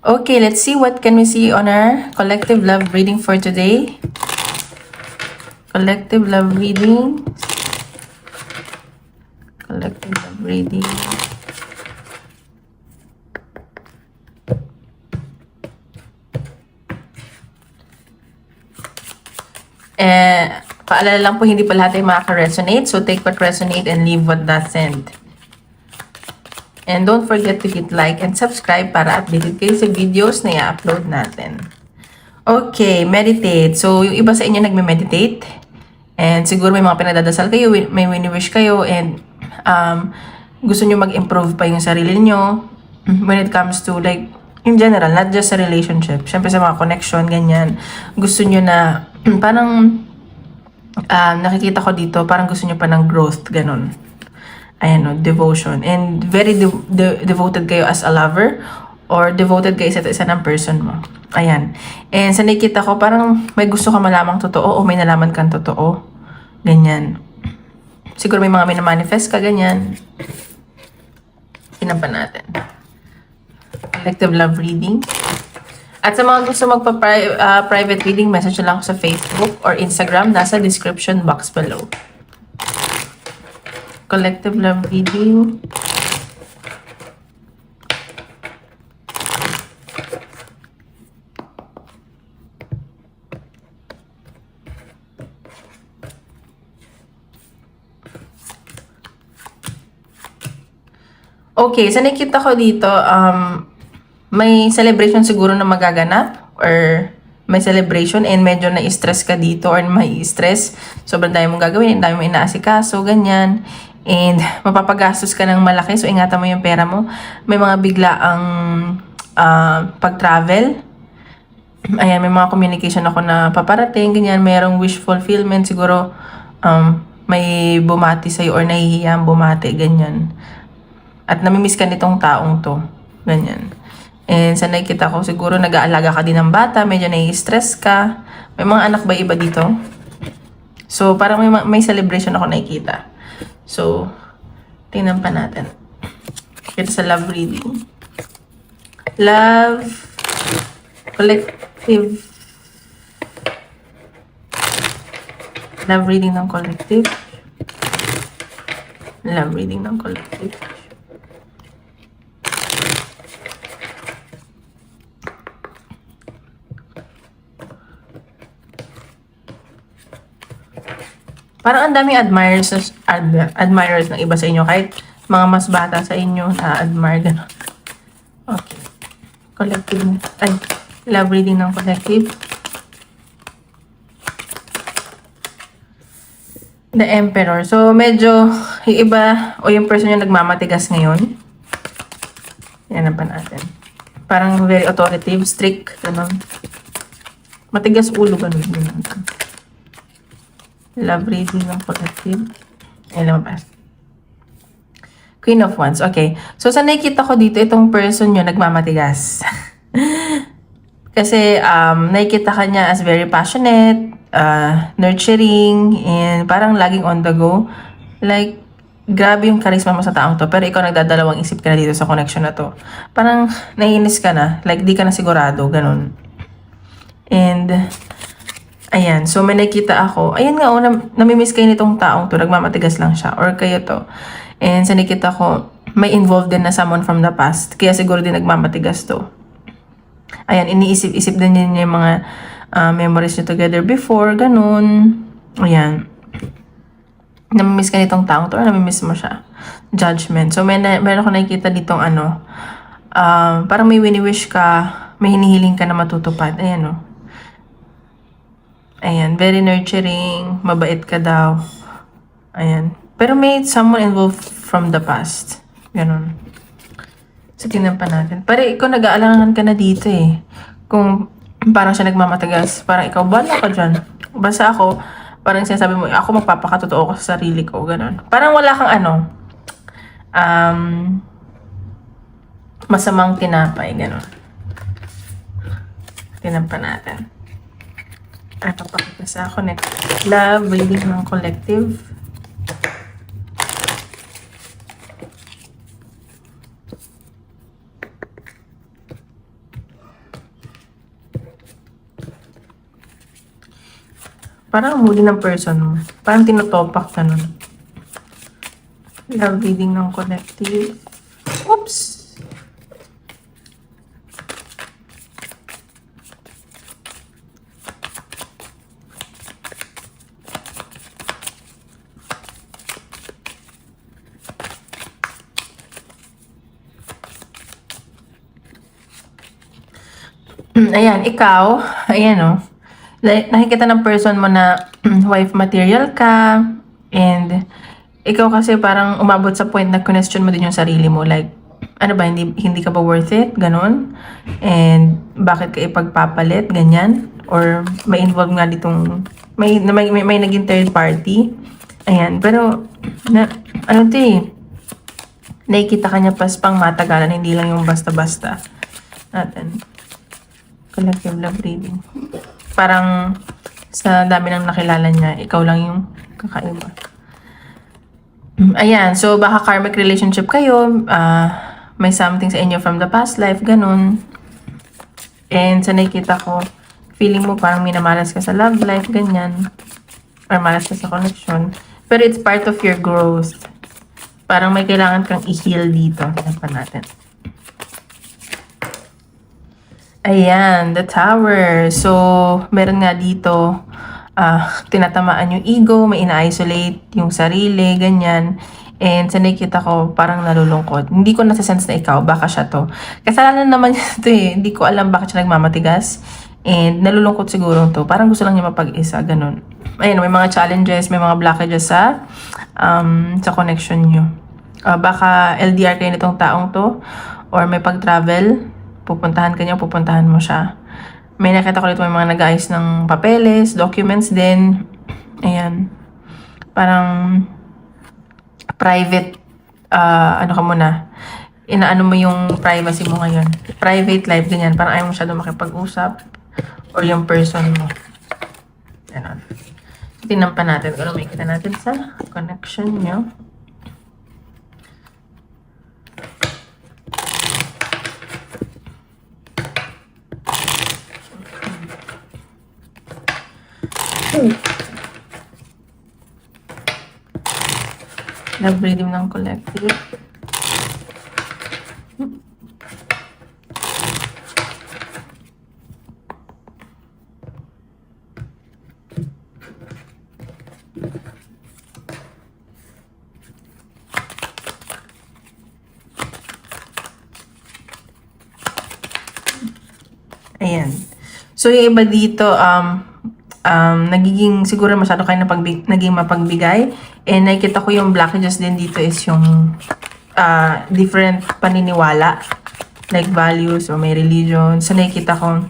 Okay, let's see what can we see on our collective love reading for today. Collective love reading. Collective love reading. Paalala lang po, hindi pa lahat ay makaka-resonate. So, take what resonate and leave what doesn't. And don't forget to hit like and subscribe para updated kayo sa videos na i-upload natin. Okay, meditate. So, yung iba sa inyo nagme-meditate. And siguro may mga pinagdadasal kayo, may wini-wish kayo, and gusto nyo mag-improve pa yung sarili nyo when it comes to like, in general, not just sa relationship. Siyempre sa mga connection, ganyan. Gusto nyo na, parang, nakikita ko dito, parang gusto nyo pa ng growth, ganun. Ayan o, devotion. And very devoted kayo as a lover or devoted kayo sa isa ng person mo. Ayan. And sa nakikita ko, parang may gusto ka malamang totoo o may nalaman kang totoo. Ganyan. Siguro may mga minamanifest ka, ganyan. Tinampan natin. Collective love reading. At sa mga gusto magpa-private reading, message lang ako sa Facebook or Instagram. Nasa description box below. Collective love reading. Okay, sa nakita ko dito, may celebration siguro na magaganap or may celebration and medyo na-stress ka dito or may stress. Sobrang dami mong gagawin, dami mong inaasikaso, ganyan. And mapapagastos ka ng malaki, so ingatan mo yung pera mo. May mga biglaang pag-travel. Ayan, may mga communication ako na paparating, ganyan. Mayroong wish fulfillment, siguro may bumati sa'yo or nahihiyang bumati, ganyan. At namimiss ka nitong taong to, ganyan. And sa nakikita ko, siguro nag-aalaga ka din ng bata, medyo nai-stress ka. May mga anak ba iba dito? So, parang may celebration ako nakikita. So, tingnan pa natin. Ito sa love reading. Love, collective. Love reading ng collective. Love reading ng collective. Parang ang daming admirers ng iba sa inyo. Kahit mga mas bata sa inyo na admire. Gano'n. Okay. Collective. Ay, love reading ng collective. The Emperor. So, medyo yung iba o yung person yung nagmamatigas ngayon. Yan pa natin. Parang very authoritative, strict. Gano'n. Matigas ulo. Gano'n. Love reading ng collective. Ay, lumabas. Queen of Wands. Okay. So, sa nakikita ko dito, itong person nyo nagmamatigas. Kasi, nakikita ka niya as very passionate, nurturing, and parang laging on the go. Like, grabe yung charisma mo sa taong to. Pero ikaw nagdadalawang isip ka na dito sa connection na to. Parang naiinis ka na. Like, di ka na sigurado. Ganun. And, ayan, so may nakita ako. Ayan nga, namimiss kayo nitong taong to. Nagmamatigas lang siya. Or kayo to. And sa nakita ko, may involved din na someone from the past. Kaya siguro din nagmamatigas to. Ayan, iniisip-isip din niya yung mga memories niyo together before. Ganun. Ayan. Namimiss ka nitong taong to or namimiss mo siya? Judgment. So meron ko nakikita ditong parang may wini-wish ka, may hinihiling ka na matutupad. Ayan o. Ayan, very nurturing, mabait ka daw. Ayan. Pero may someone involved from the past. Ganon. So, tingnan pa natin. Pare, ikaw nag-aalangan ka na dito eh. Kung parang siya nagmamatagas, parang ikaw, bala ka dyan. Basta ako, parang sinasabi mo, ako magpapakatotoo ko sa sarili ko. Ganon. Parang wala kang masamang tinapay. Ganon. Tingnan pa natin. Papakita sa ako next. Love, reading ng collective. Parang ang huli ng person mo. Parang tinotopak ka nun. Love reading ng collective. Oops! Ayan, ikaw, ayan o. Nakikita ng person mo na wife material ka, and ikaw kasi parang umabot sa point na question mo din yung sarili mo. Like, ano ba, hindi ka ba worth it? Ganon. And bakit ka ipagpapalit? Ganyan. Or may involve nga ditong, may naging third party. Ayan, pero, ano to eh, nakikita ka niya pas pang matagalan, hindi lang yung basta-basta natin. Collective love reading. Parang sa dami ng nakilala niya, ikaw lang yung kakaiba. Ayan, so baka karmic relationship kayo, may something sa inyo from the past life, ganun. And sa nakikita ko, feeling mo parang minamalas ka sa love life, ganyan. Or malas ka sa connection. Pero it's part of your growth. Parang may kailangan kang i-heal dito. Tignan pa natin. Ayan, the tower. So, meron nga dito, tinatamaan yung ego, may ina-isolate yung sarili, ganyan. And sa nakikita ko, parang nalulungkot. Hindi ko nasa-sense na ikaw, baka siya to. Kasalanan naman niya to eh. Hindi ko alam bakit siya nagmamatigas. And nalulungkot siguro to. Parang gusto lang niya mapag-isa, ganun. Ayan, may mga challenges, may mga blockages sa connection niyo. Baka LDR kayo nitong taong to, or may pag-travel, pupuntahan ka niya, pupuntahan mo siya. May nakita ko dito may mga nag-ayos ng papeles, documents din. Ayan. Parang private, ano ka muna, inaano mo yung privacy mo ngayon. Private life, ganyan. Parang ayaw mo masyado makipag-usap or yung person mo. Ayan. Tingnan pa natin kung ano may kita natin sa connection nyo. Love reading ng collective. Ayan. So, yung iba dito, nagiging siguro masyado kayo naging mapagbigay. And nakikita ko yung blockages din dito is yung different paniniwala. Like values o may religion. So, nakikita ko,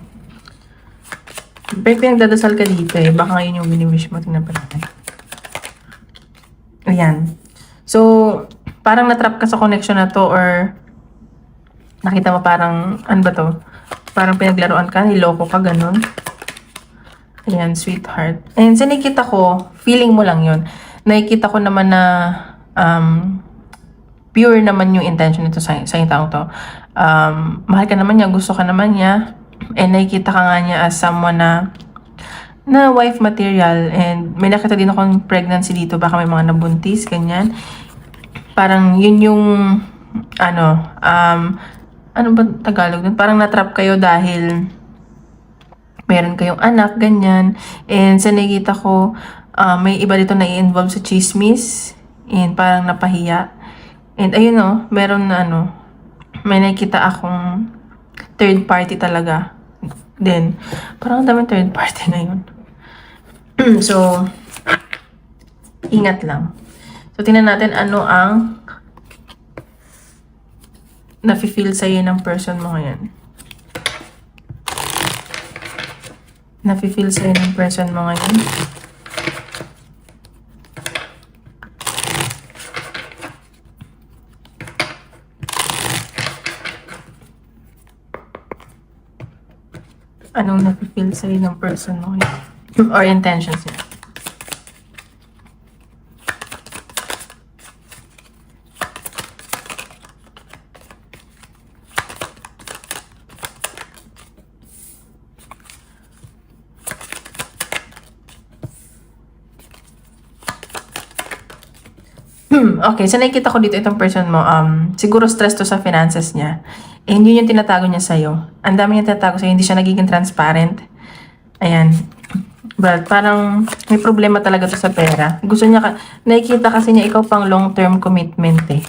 pero pinagdadasal ka dito eh. Baka ngayon yung wini-wish mo. Tingnan pa natin. Ayan. So, parang natrap ka sa connection na to or nakita mo parang, ano ba to? Parang pinaglaruan ka, niloko ka, ganun. Ayan, sweetheart. And sa nakikita ko, feeling mo lang yun. Nakikita ko naman na pure naman yung intention nito sa yung taong to. Mahal ka naman niya, gusto ka naman niya. And nakikita ka nga niya as someone na wife material. And may nakita din akong pregnancy dito. Baka may mga nabuntis, ganyan. Parang yun yung, ano ba Tagalog dun? Parang natrap kayo dahil meron kayong anak, ganyan. And sa nakikita ko, may iba dito na i-involve sa chismis. And parang napahiya. And ayun o, meron na may nakikita akong third party talaga. Then, parang daming third party na yun. So, ingat lang. So, tingnan natin ano ang nafe-feel sa'yo ng person mo ngayon. Nafe-feel sa'yo ng person mo ngayon. Anong nafe-feel sa'yo ng person mo ngayon? Or intentions niya. Okay, so nakikita ko dito itong person mo, siguro stress to sa finances niya. And yun yung tinatago niya sa'yo. Ang dami niya tinatago sa'yo, hindi siya nagiging transparent. Ayan. But parang may problema talaga to sa pera. Gusto niya, nakikita kasi niya ikaw pang long-term commitment eh.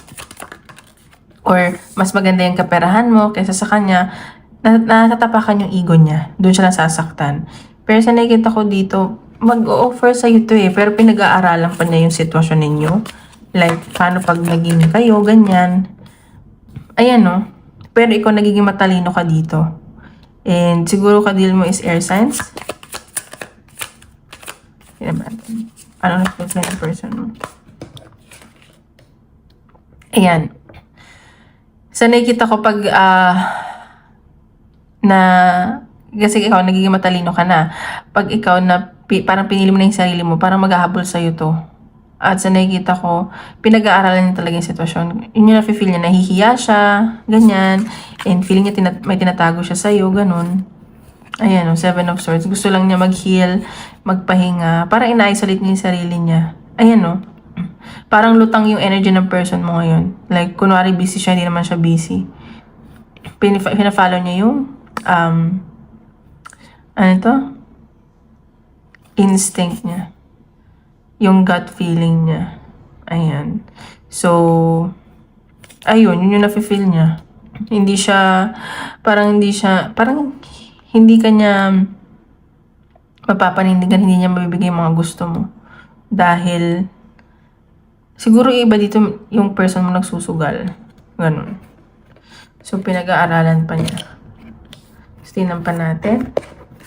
Or mas maganda yung kaperahan mo kaysa sa kanya, natatapakan yung ego niya. Doon siya nasasaktan. Pero sa nakikita ko dito, mag-o-offer sa'yo to eh. Pero pinag-aaralan pa niya yung sitwasyon ninyo. Like, paano pag naging kayo, ganyan. Ayan no. Pero ikaw nagiging matalino ka dito. And siguro ka-deal mo is air signs. Ano na yung person mo? Ayan. So, nakikita ko pag kasi ikaw nagiging matalino ka na. Pag ikaw na parang pinili mo na yung sarili mo, parang maghahabol sa'yo to. At sa nakikita ko, pinag-aaralan niya talaga yung sitwasyon. Yun yung nafe-feel niya, nahihiya siya, ganyan. And feeling niya may tinatago siya sa'yo, ganun. Ayan, 7 of Swords. Gusto lang niya mag-heal, magpahinga. Parang ina-isolate niya yung sarili niya. Ayan, parang lutang yung energy ng person mo ngayon. Like, kunwari busy siya, hindi naman siya busy. Pina-follow niya yung, instinct niya. Yung gut feeling niya. Ayan. So, ayun, yun yung nafe-feel niya. Parang hindi kanya mapapanindigan, hindi niya mabibigay yung mga gusto mo. Dahil, siguro iba dito yung person mo nagsusugal. Ganun. So, pinag-aaralan pa niya. Tingnan pa natin.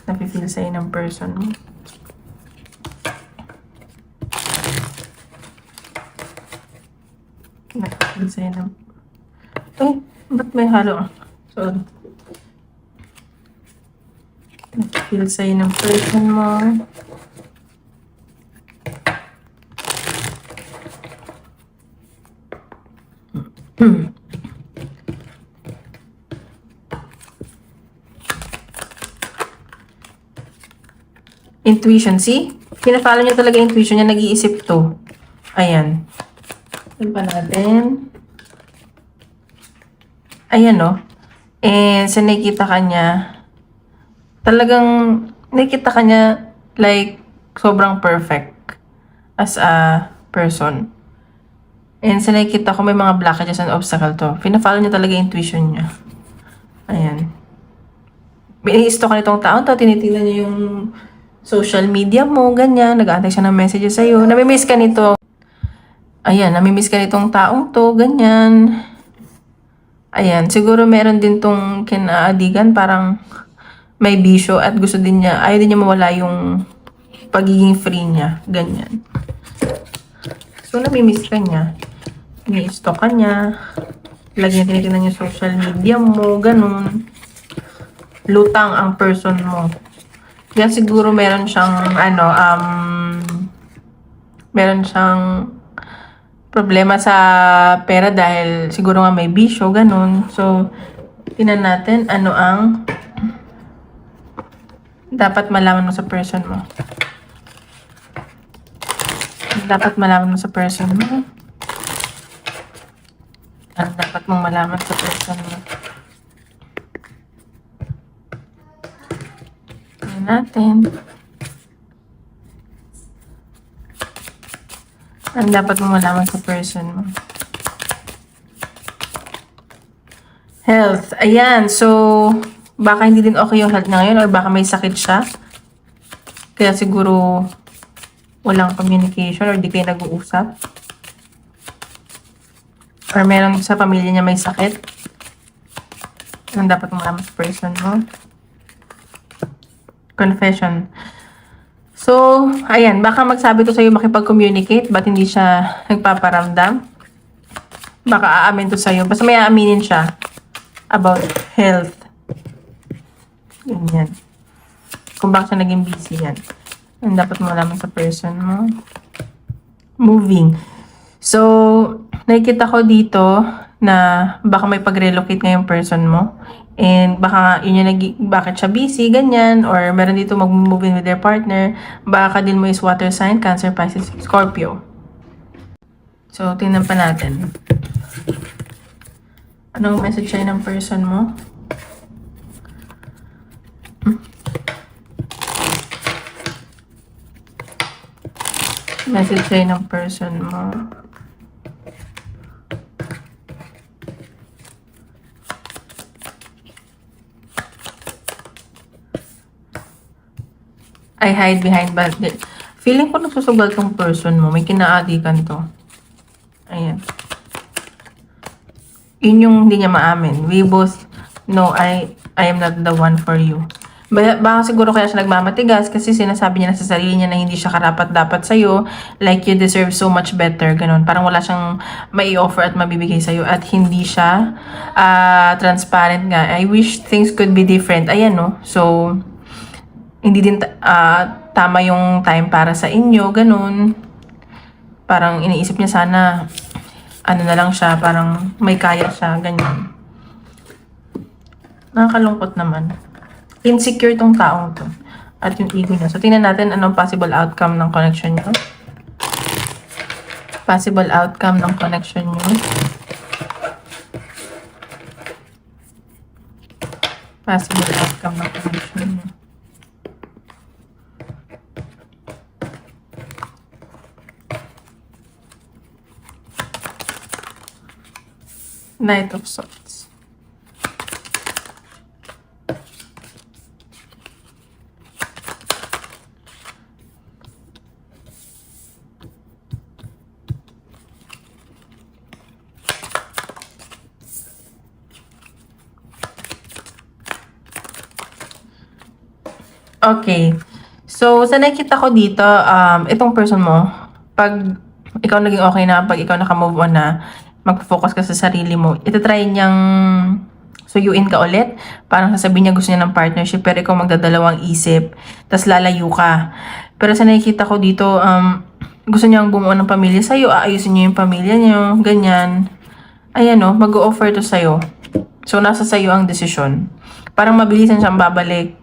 Nafe-feel sa'yo ng person mo. Nafe-feel sa'yo ng... Ay, ba't may halo? Sorry. Nafe-feel sa'yo ng person mo. Intuition, see? Pina-follow niya talaga intuition niya, nag-iisip to. Ayan. Tignan pa natin. Ayan, no? And sa nakikita kanya, nakikita kanya like sobrang perfect as a person. And sa nakikita ko may mga blockages and obstacle to. Pina-follow niya talaga intuition niya. Ayan. Bini-stalk ka nitong taon to, tinitingnan niya yung social media mo, ganyan. Nag-aantay siya ng messages sa'yo. Namimiss ka nito. Ayan, namimiss ka nitong taong to, ganyan. Ayan, siguro meron din tong kinaadigan, parang may bisyo at gusto din niya, ayaw din niya mawala yung pagiging free niya, ganyan. So, namimiss ka niya. Ni-stalk ka niya. Lagi niya tinitingnan yung social media mo, ganun. Lutang ang person mo. Yan siguro meron siyang problema sa pera dahil siguro nga may bisyo, ganun. So, tingnan natin ano ang dapat malaman mo sa person mo. Dapat malaman mo sa person mo. Ano dapat mong malaman sa person mo? Natin. Ang dapat mo malaman sa person mo. Health. Ayan. So, baka hindi din okay yung health niya ngayon or baka may sakit siya. Kaya siguro walang communication or di kayo nag-uusap. Or meron sa pamilya niya may sakit. Ang dapat mo malaman sa person mo. Confession. So, ayan, baka magsabi to sa'yo makipag-communicate, ba't hindi siya nagpaparamdam? Baka aamin to sa'yo. Basta may aaminin siya about health. Ganyan. Kung bakit siya naging busy yan. Yan dapat mo malaman sa person mo. Moving. So, nakikita ko dito na baka may pag-relocate ngayong person mo. And baka yun yung bakit siya busy, ganyan. Or meron dito mag-move in with their partner. Baka din mo is water sign, Cancer, Pisces, Scorpio. So, tingnan pa natin. Anong message sa'yo ng person mo? Message sa'yo ng person mo. I hide behind but feeling ko nagsusugal tong person mo. May kinaadikan to. Ayan. Yun yung hindi niya maamin. We both know I am not the one for you. Baka siguro kaya siya nagmamatigas kasi sinasabi niya na sa sarili niya na hindi siya karapat-dapat sa'yo. Like, you deserve so much better. Ganon. Parang wala siyang mai-offer at mabibigay sa'yo. At hindi siya transparent nga. I wish things could be different. Ayan, no? So, hindi din tama yung time para sa inyo. Ganon. Parang iniisip niya sana ano na lang siya. Parang may kaya siya. Ganyan. Nakakalungkot naman. Insecure tong taong to. At yung ego niya. So, tingnan natin anong possible outcome ng connection niyo. Possible outcome ng connection niyo. Possible outcome ng connection niyo. Knight of Swords. Okay. So, sa nakikita ko dito, itong person mo, pag ikaw naging okay na, pag ikaw naka-move on na, mag-focus ka sa sarili mo, itatry niyang suyuin ka ulit. Parang sasabihin niya gusto niya ng partnership, pero ikaw magdadalawang isip, tas lalayo ka. Pero sa nakikita ko dito, gusto niyang bumuo ng pamilya sa'yo, aayusin niyo yung pamilya niyo, ganyan. Ayan o, mag-o-offer to sa'yo. So, nasa sa'yo ang desisyon. Parang mabilisan siyang babalik.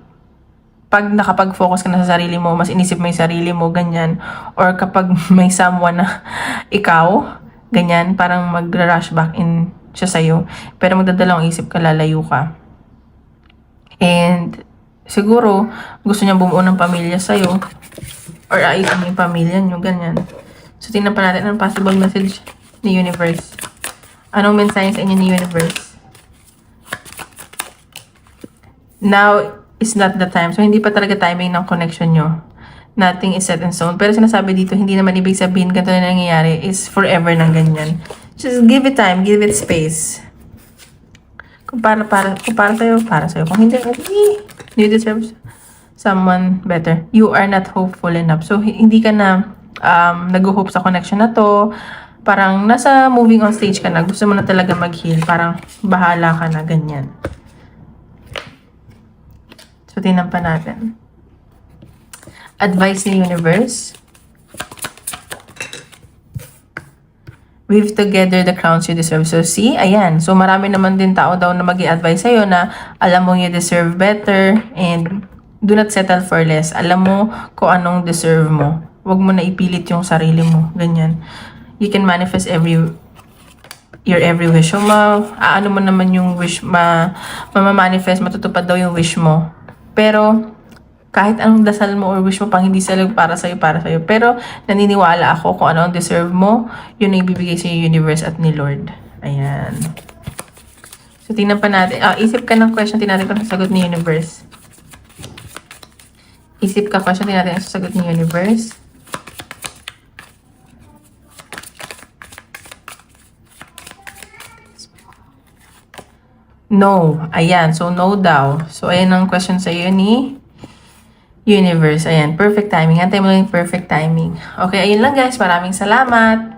Pag nakapag-focus ka na sa sarili mo, mas inisip mo yung sarili mo, ganyan. Or kapag may someone na ikaw, ganyan, parang mag-rush back in siya sa'yo. Pero magdadalawang isip ka, lalayo ka. And siguro, gusto niya bumuo ng pamilya sa'yo. Or ayusin mo yung pamilya niyo, ganyan. So, tingnan pa natin ang possible message ni Universe. Anong mensahe sa inyo ni Universe? Now is not the time. So, hindi pa talaga timing ng connection nyo. Nothing is set in stone. Pero sinasabi dito, hindi naman ibig sabihin ganito na nangyayari is forever ng ganyan. Just give it time, give it space. Kung para sa'yo, para sa'yo. Kung hindi, you deserve someone better. You are not hopeful enough. So, hindi ka na nag-hope sa connection na to. Parang nasa moving on stage ka na. Gusto mo na talaga mag-heal. Parang bahala ka na, ganyan. So, tingnan pa natin. Advice ni Universe. Weave together the crowns you deserve. So, see? Ayan. So, marami naman din tao daw na mag-i-advise sa'yo na alam mo you deserve better and do not settle for less. Alam mo kung anong deserve mo. Huwag mo na ipilit yung sarili mo. Ganyan. You can manifest your every wish. So, ano mo naman yung wish, mamamanifest, matutupad daw yung wish mo. Pero, kahit anong dasal mo or wish mo pang hindi sila para sa'yo. Pero, naniniwala ako kung ano ang deserve mo, yun ang ibibigay sa universe at ni Lord. Ayan. So, tingnan pa natin. Isip ka ng question, tingnan natin kung sasagot ni universe. Isip ka question, tingnan natin ang sasagot ni universe. No. Ayan. So, no daw. So, ayan ang question sa iyo ni Universe. Ayan. Perfect timing. Hantay mo lang yung perfect timing. Okay. Ayun lang guys. Maraming salamat.